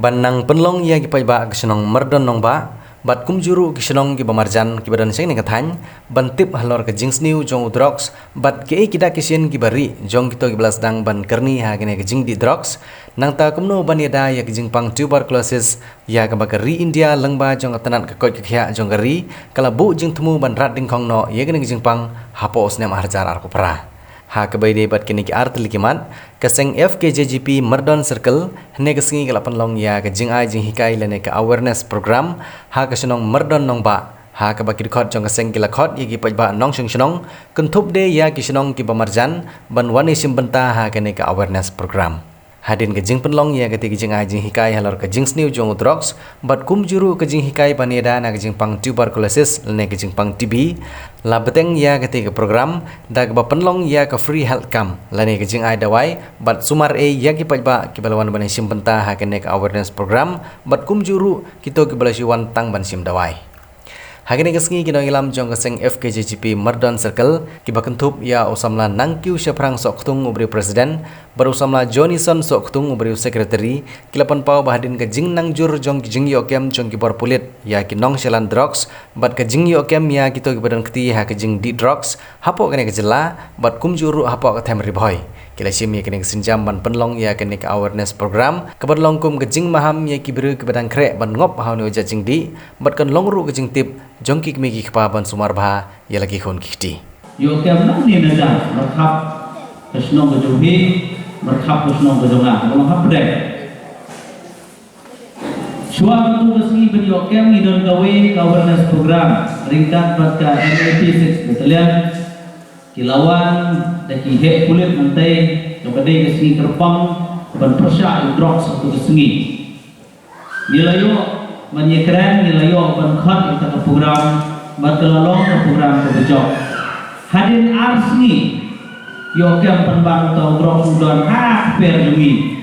Banang penlong ya gipai ba kesenong merdon nong ba bat kumjuru kesenong gi bamarjan ki badan sing ngathan bantip halor ke jings new jong drugs bat ke kita kisien ki bari jong kito gi belas dang ban kerni ha gene ke jing di drugs nang ta kumno ban yada ya ke jing pang tuberculosis ya ke bakari India lengba jong atanan ke koi ke khia jong gari kala bu jing temu ban rat ding khong no ya gene ke jing pang hapo osne harjar ar ko pra ha ke bai de bat kini ki art likimat keseng FKJGP Merdon Circle hne kesengi ke lapan long ya ke jing ai jing hikai lene ke awareness program ha ke senong merdon nong ba ha ke bakir khot jong keseng kila khot yagi pajba nong sing senong kentup de ya ki senong ki bamarjan ban wani sim benta ha ke ne ke awareness program hadin ke jing penlong ya ke ti jing ai jing hikai halor ke jing sniu jong drugs bat kum juru ke jing hikai paneda na ke jing pang tuberculosis lene ke jing pang TB la beteng ya ke ti ke program da ke ba penlong ya ke free health camp lene ke jing ai dawai bat sumar e ya ki pajba ki balawan ban sim benta ha ke ne ke awareness program bat kum juru kito ke balasiwan tang ban sim dawai Hagini kesengi kino ilam jong keseng FKJGP Merdon Circle kiba kentup ya usamla nangkiu syaprang sok ketung ubri presiden baru usamla Johnson sok ketung ubri sekretari kilapan pau bahadin ke jing nangjur jong jing yokem jong kibor pulit ya kinong shalan drugs bat ke jing yokem ya kito kibadan keti ha ke jing di drugs hapo kene ke jela bat kumjuru hapo ke tem riboy kila sim ya kene kesinjam ban penlong ya kene ke awareness program keberlong kum ke jing maham ya kibiru kibadan krek ban ngop hauni uja jing di bat kan longru ke jing tip jongki kmigi khpa ban sumar bha ya lagi khon kiti yo kem nang ni na ja rakhap kesnong ke johi rakhap kesnong ke jonga rakhap bedek shua tu kesni ben yo kem ni don gawe awareness program ringkat batka MAP6 battalion kilawan daki he kulit mantai kepada kesni terpang ban persya drugs satu kesni nilayo menyekran nilayo ban khat kita ke program bat kelalong ke program ke bejok hadin arsni yo kem penbang tau drop sudan ha per jumi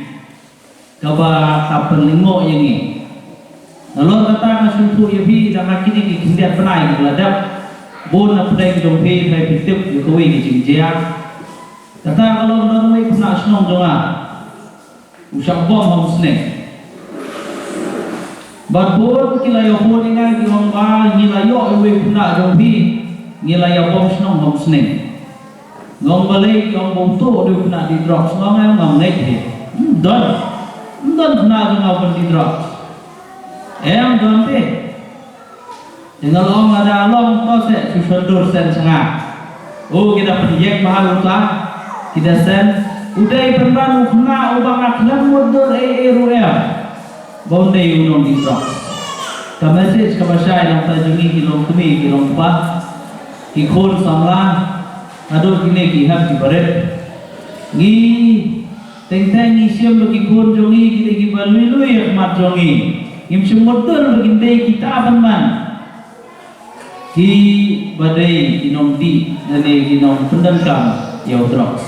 kaba kapen lingo yengi lalu kata ngasuntu yebi dan akini ki kindian penai geladap bon na pedai jompe hai pitip yo kowe ki jingjia kata kalau norway kena snong jonga usap bom homsne Babon kilayo pun ingat di hongba nilayo iwe puna jombi nilayo bom snong bom sneng ngom balik ngom bom tu dia puna di drop snong ngom naik he don puna ngom pun di drop don te dengan long ada long to se susundur sen sengah oh kita penjek mahal utah kita sen udai penban ukna ubang aklan mudur ruel bonde unong di drop ka message ka basay lang ta jungi kilong tumi kilong pa ki khon samla ado kine ki hak ki baret ngi teng ni siam lo ki khon jungi kite ki balui mat jungi im sumutul beginde kita man ki badai kinong di nane kinong pendangkam yau drugs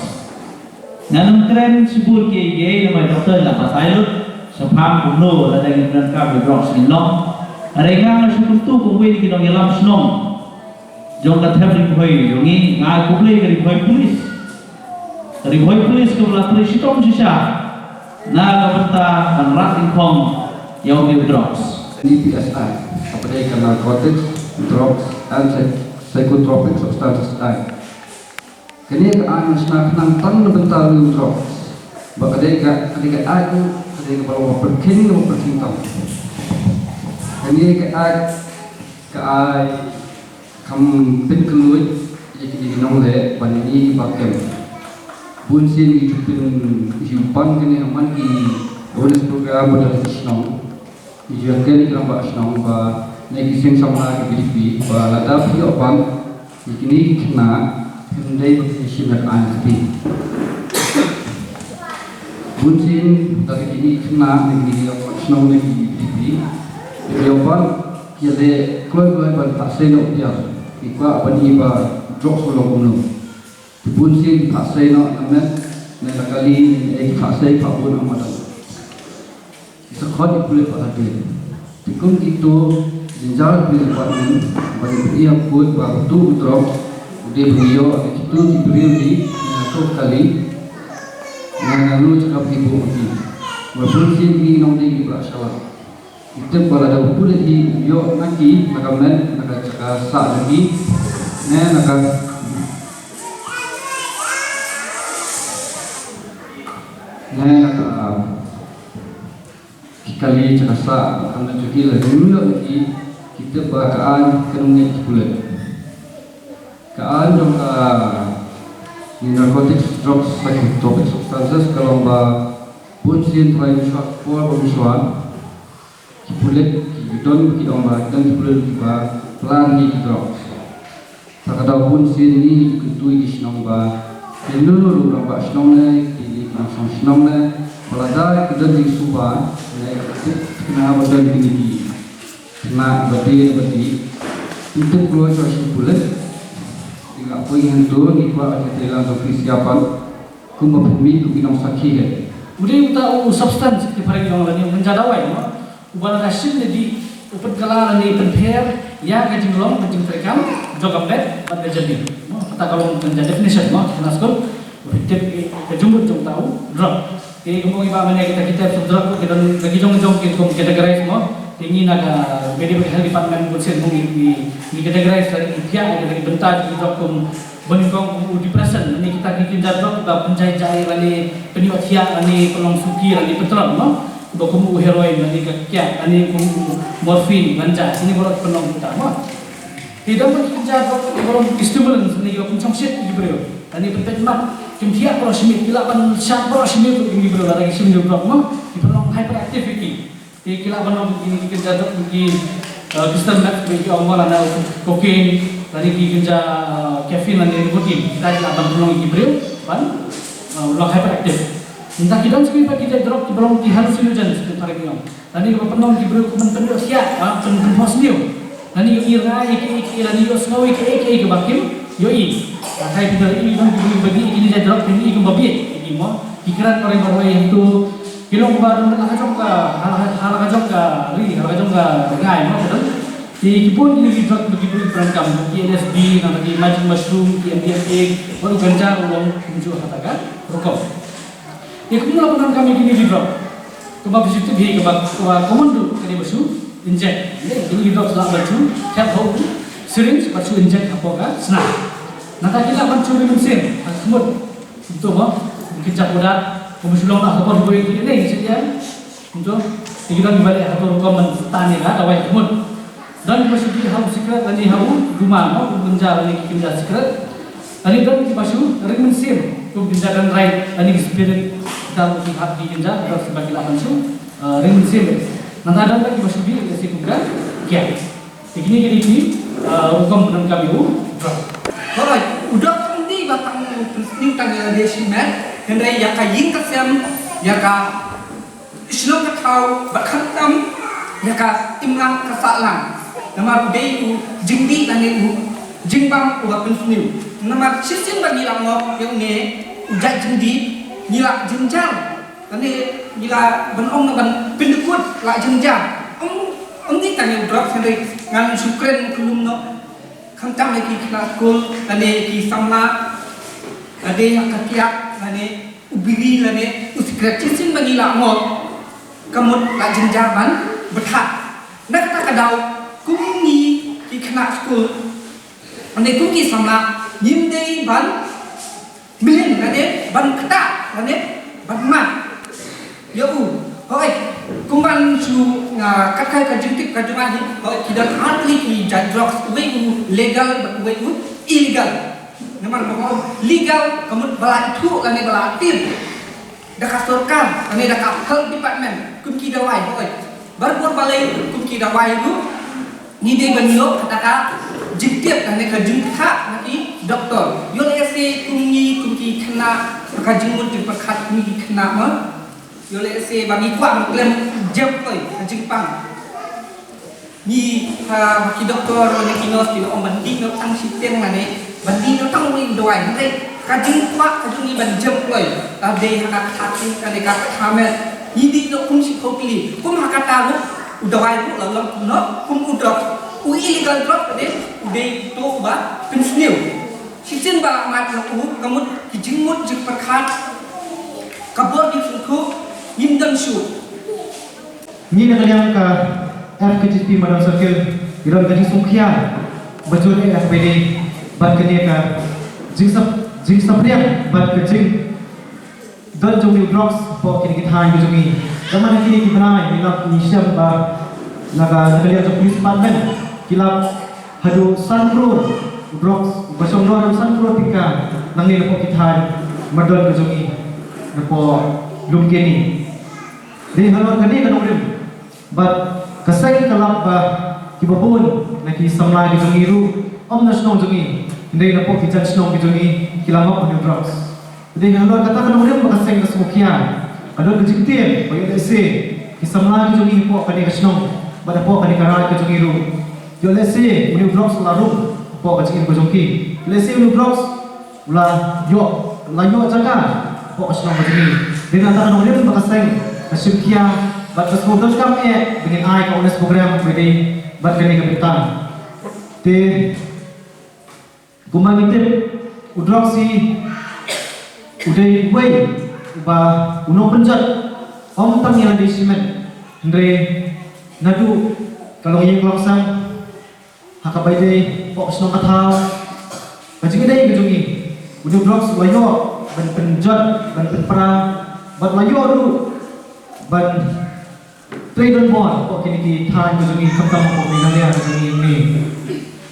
nanam tren subur ki ge nama doktor la pasailut Sapam kuno ada yang berangkat berdrop sinong, ada yang ngasih kutu kumpulan kita ngelam sinong, jong kather ribuai, jongi ngai kumpulan ke ribuai polis ke belah polis itu sisa, na kabarta kanrat ingkong yang berdrops. DPSI, apa dia narcotics, drugs, and psychotropic substances act. Kini keadaan senak nantang bentar drugs, bakadai keadaan aku jadi kalau berkin atau berkintang, ini keadaan kamu penkeluit jadi nongle pada ini pakai bunsin hidupin hidupan kini aman di bonus program modal senang, dijualkan di keramba senang, bah negisian sama di bah lada video bang, ini kena hendai berisian anti. Bunsin dari ini kena negeri apa senang negeri di Japan jadi keluar tak senok dia ikut apa ni bah drop solo kuno bunsin tak senok amat nak kali tak senok pun amat sekolah boleh pakai tikun itu jenjang boleh pakai bagi dia pun waktu drop dia beliau itu diberi di satu kali lalu cakap ibu mati Berfungsi di nong di berasal. Itu pada ada ukur di yo naki nakamen nakacaka sa lagi, nakak kali cakasa karena juga dulu lagi kita bakaan kenungnya kulit. Kaan dong narcotics, drugs, psychotropic substances kalau punsin try miswa for miswa kulit kidon kidong dan kulit kiba plan di drugs. Sakada punsin ini ketui di sinong dulu orang sinongnya di langsung sinongnya pelajari kita di subah kena badan tinggi kena bati itu keluar sosial bulat tidak poin hentu ikut ada langsung persiapan kumabumi kubinong sakit udah tahu substans di parang yang lain menjadawai ubah rasim jadi upat kala ni penper ya kajing long kajing terekam jogam bed pada jadi kata kalau menjadi definition naskul tip kejumut jom tahu drop jadi kemudian mana kita drop kita lagi jom kita categorize tinggi naga beda hal department bukan di categorize dari dia dari bentar di drop beningkong di present ini kita bikin drop penjajah lagi peniwat hiak lagi pelong suki lagi petrol dokumu heroin lagi kakiat lagi morfin ganja ini baru penolong utama tidak mungkin drop baru stimulans ini juga pencongsit di beliau ini penting Kimia proximity kilaban sharp proximity ini berada lagi sini drop di penolong hyperactivity di kilaban ini kita jatuh di crystal meth bagi awal ada kokain tadi di kerja caffeine dan nikotin kita kilaban penolong di beliau pan penolong hyperactive entah kita sekitar kita drop di penolong di hallucinogen sekitar ini tadi kalau penolong di beliau penolong siap penolong positif tadi ira iki tadi snowy ke bakim yoi Kai kita ini kan bagi ini saya drop ini ikut babi ini mau pikiran orang baru yang itu kilong baru nak kacau hal kacau ngai mau betul di kebun ini drop begitu perangkam di LSD nanti magic mushroom di MDMA baru ganja ulang muncul katakan rokok ya kemudian laporan kami ini di drop kebab situ dia kebab komando kali basu inject ini drop selama basu cap hole syringe basu inject apa senang Nata kita akan curi mesin, semut untuk kita udah kemusulang lah kapal dua ini sekian untuk kita dibalik atau komen tani lah awal semut dan masuk halu secret tadi halu rumah mau menjar lagi kita secret tadi dan kita masuk ring mesin untuk menjaga right tadi spirit kita lihat di kita atau sebagai lapan su ring mesin nanti ada lagi masuk di situ kan kian ini hukum penang kami drop Alright, udah nanti batang penting tanya dia sih man, hendai ya kayin kasem, ya ka islom kau bakhatam, ya ka imlang kasalang, nama beyu jingbi dan itu jingbang udah penting, nama sisin bagi lango yang ne ujat jingdi, gila jenjang, dan gila benong dengan pendekut lah jenjang, ini tanya drop hendai ngan sukren kulum no. Kantang lagi kelas kul, lane ki samla, lane kakiak, lane ubiri, lane usikrecisin bagi lakmor, kamut lak jenjaban berhak. Nak tak kadau kungi ki kelas kul, lane kungi samla, nyimdei ban, bilin lane ban ketak, lane ban mat. Ya hoi, kumban su kakai kajengtip kajungahi, kita hardly ki drugs, way legal, way illegal. Nampak bahawa legal, kemudian bala itu, kami bala aktif. Dah kasurkan, kami dah health department, kumki dawai, hoi. Baru balai kumki dawai itu, ni dia bentuk kata jengtip, kami kajengtip nanti doktor. Yo lese kumki kena kajengmut diperkat kumki kena mah. Yo lese bagi kuat mengklaim jam koi Jepang ni bagi doktor ni kinos di om banding no tang sistem mana banding no tang wing doai nanti kajing kuat kajing ni ban jam koi tapi hak hati kan dekat kamer ni di no fungsi kopili kum hak kata lu doai lu lalu no kum udah illegal drop tadi udah tu ba pensniu sistem ba mat no kamu kijingmut jepang kabur di sungku Yimdan shoot. Ni nak yang ke FKGP Madam Circle iron gaji sungkia betul FBD bat kene ka jing sapriang bat kecing dan jong blocks po kini kita hang jungi zaman kini kita nai nilap nisyam ba naga nagalian jong police department kilap hadu sanpro blocks basong no sanpro pika nangni po kita hang madon ke jungi napo lumkeni di halon kani kanong but kasay kalap ba kibabon naki samla di jungiru om na snong jungi hindi na po kitan snong jungi kilamap ni drugs hindi halor kata kan ulim makasay na sumukyan alor kajiktin bayo lese kisamla di jungi po kani kasnong bada po kani karal ka jungiru yo lese uni drugs larum po kajikin ko jungi lese uni drugs ula yo layo jaga po kasnong jungi hindi kata kan ulim makasay kasumkya bat kesempatan kami dengan ai ka unes program pwede bat kani kapitan te kumangitip udroksi uday way ba uno penjat om tangilan di simen andre nadu kalau yang langsang hakabay day po snong kathaw kajing day gejungi uno droks layo ban penjat ban penpra bat layo ru ban trade bond po kini ki than ko jungi khamtam po ni nalia jungi ni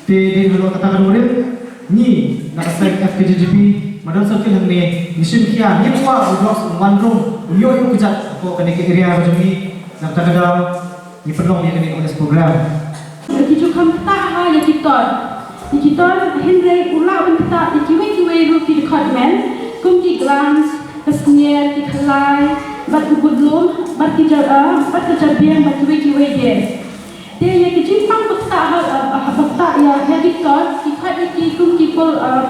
te din halo katakan urip ni nakasay FKGP Madam Circle hangni mission kia ni pa blocks manrong uyo yung kujat po kani ki area ko jungi nakakadaw ni perlong ni kani unes program kicu khamta ha ya kiton henry ula unta kiwe ru ki department kum ki glance kasnier ki khalai bat gudlum bat kejabian bat kiwe dia ya kejimpang peta peta ya kiton kikat ki kum ki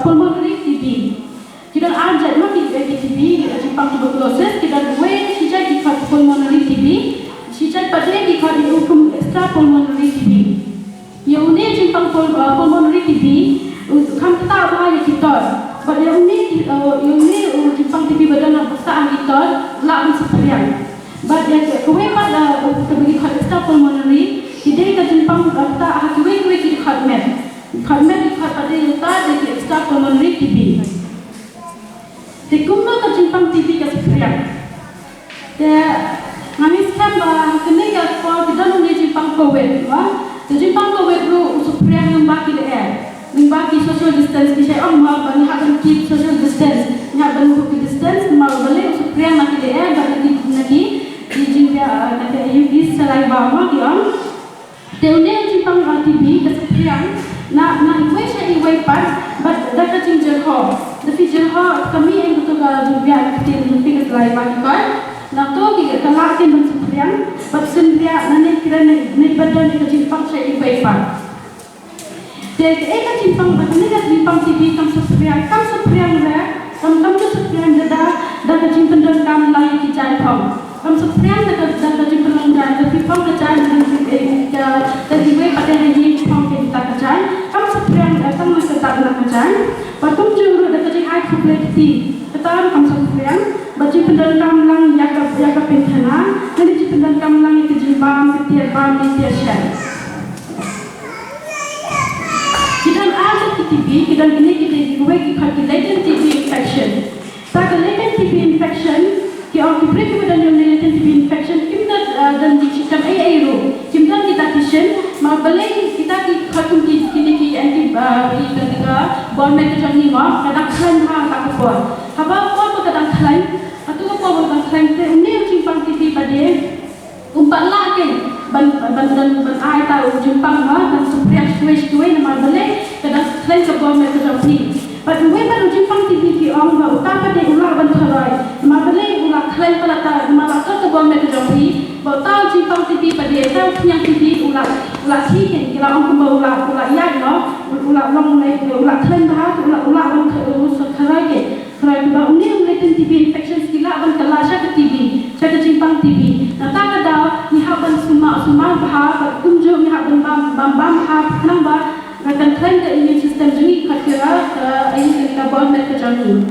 pulmonary TB kita ajak mak ki TB jimpang tuberculosis kita we sijai kikat pulmonary TB sijai pada kikat hukum extra pulmonary TB ya une jimpang pulmonary TB kam peta ba ya kiton but yang ini jimpang TB badan besar kiton lawan sepertian. But yang kue pada bagi khadista pulmonary, tidak kita jimpang kita hakiwe kita khadmet kita pada yuta dari extra pulmonary TB. Tekumna kita jimpang TB kita sepertian. Dia kami sekarang kena kita nunggu jimpang COVID, jimpang COVID lu sepertian yang baki deh. Membagi social distance di saya mau bani hakan keep social distance ni hakan keep distance mau balik supaya nak dia bagi di jimbia nanti UV selain bawa dia teune jimpang TB kesepian na iwe saya iwe pan but dah jinjer ho the feature ho kami yang betul jimbia kecil jimbia selain bagi kan na to kita kalakin mensepian but jimbia nanti kira ni badan kita jimpang saya iwe pan jadi jimpang TB kam sepriang le kam tu sepriang dah jimpang dan kam lai ki jai pom kam sepriang dah jimpang dan tapi pom ke jai dari we pada hari pom ke kita ke jai kam sepriang kam masih tak nak ke jai patung juru dah ke jai complexity ketan kam sepriang jimpang dan kam lang ya ka pentana nanti jimpang dan kam lang ke jimbang ke tiar bam di tiar shai TB, kita ini kita latent TB infection. Saat latent TB infection, kita beri kepada yang latent TB infection, kita dan di sistem AARO, kita kisah, mabalai kita khatum kini anti ketika bond metajon ni kadang klaim tak kuat. Haba apa kadang klaim, atau apa kadang klaim ini jimpang TB pada umpat lagi ban ai tahu jimpang dan supaya suai nama balai kadang klaim ke bom metajon ni. Pada we baru jimpang TB ki orang utama de ular ban tharai nama balai ular klaim pelata malah ke bom metajon ni. Baru tahu jimpang TB pada tahu yang TB ular sih kan kira orang kumba ular yang ular long mulai ular klaim dah ular ban tharai ke tharai baru ni latent TB infection kila ban kelasnya ke TB saya jimpang TB. Nah tak ada ni haban semua bahar kunjung ni haban bam bahar nambah akan klaim ke immune system jadi kira ini kita bond mereka jani.